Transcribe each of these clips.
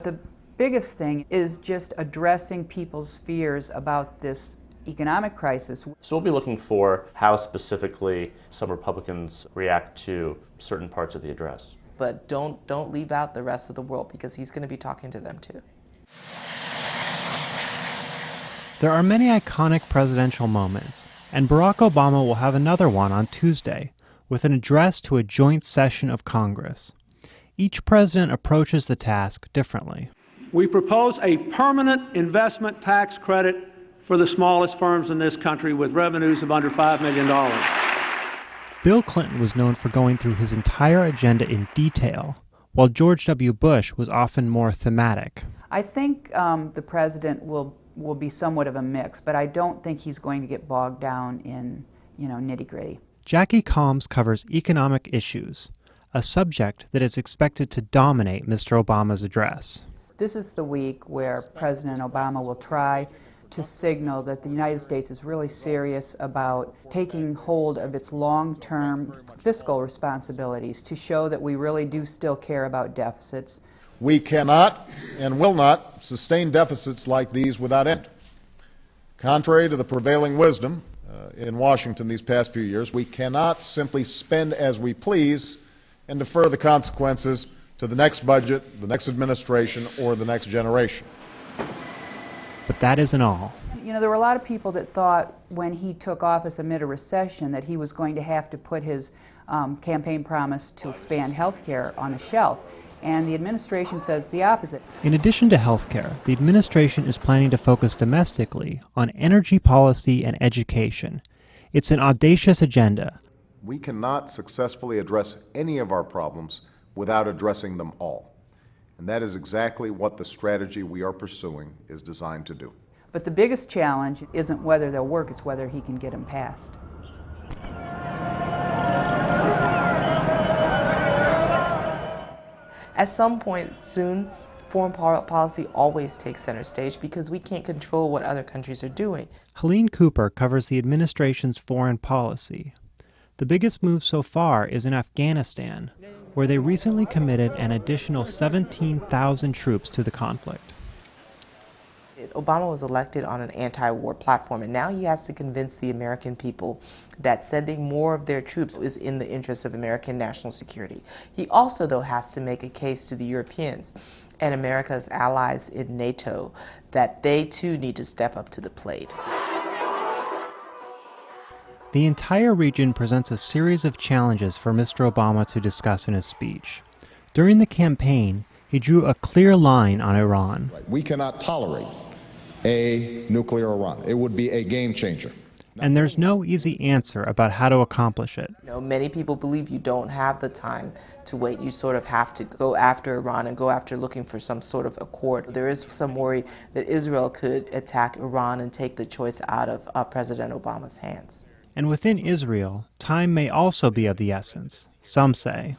The biggest thing is just addressing people's fears about this economic crisis. So we'll be looking for how specifically some Republicans react to certain parts of the address. But don't leave out the rest of the world, because he's going to be talking to them too. There are many iconic presidential moments, and Barack Obama will have another one on Tuesday, with an address to a joint session of Congress. Each president approaches the task differently. We propose a permanent investment tax credit for the smallest firms in this country with revenues of under $5 million. Bill Clinton was known for going through his entire agenda in detail, while George W. Bush was often more thematic. I think the president will be somewhat of a mix, but I don't think he's going to get bogged down in, nitty-gritty. Jackie Calms covers economic issues, a subject that is expected to dominate Mr. Obama's address. This is the week where President Obama will try to signal that the United States is really serious about taking hold of its long-term fiscal responsibilities, to show that we really do still care about deficits. We cannot and will not sustain deficits like these without end. Contrary to the prevailing wisdom in Washington these past few years, we cannot simply spend as we please and defer the consequences to the next budget, the next administration, or the next generation. But that isn't all. There were a lot of people that thought when he took office amid a recession that he was going to have to put his campaign promise to expand health care on the shelf. And the administration says the opposite. In addition to health care, the administration is planning to focus domestically on energy policy and education. It's an audacious agenda. We cannot successfully address any of our problems without addressing them all. And that is exactly what the strategy we are pursuing is designed to do. But the biggest challenge isn't whether they'll work, it's whether he can get them passed. At some point soon, foreign policy always takes center stage, because we can't control what other countries are doing. Helene Cooper covers the administration's foreign policy. The biggest move so far is in Afghanistan, where they recently committed an additional 17,000 troops to the conflict. Obama was elected on an anti-war platform, and now he has to convince the American people that sending more of their troops is in the interest of American national security. He also, though, has to make a case to the Europeans and America's allies in NATO that they, too, need to step up to the plate. The entire region presents a series of challenges for Mr. Obama to discuss in his speech. During the campaign, he drew a clear line on Iran. We cannot tolerate a nuclear Iran. It would be a game changer. And there's no easy answer about how to accomplish it. Many people believe you don't have the time to wait. You sort of have to go after Iran and go after looking for some sort of accord. There is some worry that Israel could attack Iran and take the choice out of President Obama's hands. And within Israel, time may also be of the essence, some say.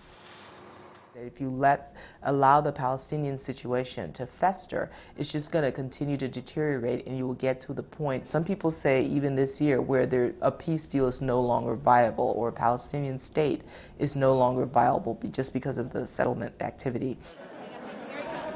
If you allow the Palestinian situation to fester, it's just going to continue to deteriorate, and you will get to the point, some people say even this year, where a peace deal is no longer viable, or a Palestinian state is no longer viable just because of the settlement activity.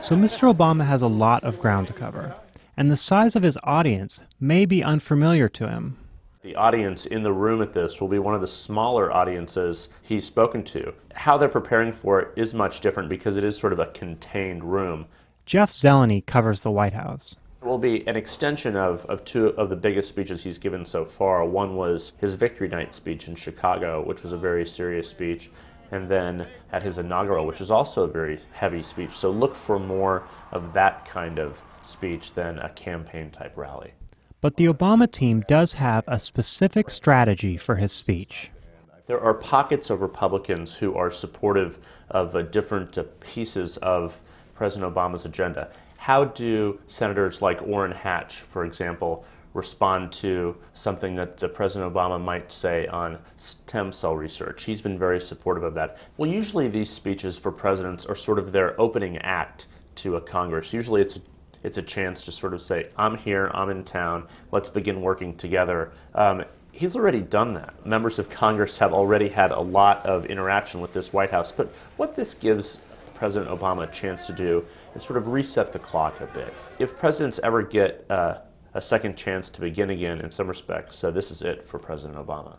So Mr. Obama has a lot of ground to cover, and the size of his audience may be unfamiliar to him. The audience in the room at this will be one of the smaller audiences he's spoken to. How they're preparing for it is much different, because it is sort of a contained room. Jeff Zeleny covers the White House. It will be an extension of two of the biggest speeches he's given so far. One was his Victory Night speech in Chicago, which was a very serious speech, and then at his inaugural, which is also a very heavy speech. So look for more of that kind of speech than a campaign-type rally. But the Obama team does have a specific strategy for his speech. There are pockets of Republicans who are supportive of different pieces of President Obama's agenda. How do senators like Orrin Hatch, for example, respond to something that President Obama might say on stem cell research? He's been very supportive of that. Well, usually these speeches for presidents are sort of their opening act to a Congress. Usually it's a chance to sort of say, I'm here, I'm in town, let's begin working together. He's already done that. Members of Congress have already had a lot of interaction with this White House. But what this gives President Obama a chance to do is sort of reset the clock a bit. If presidents ever get a second chance to begin again in some respects, this is it for President Obama.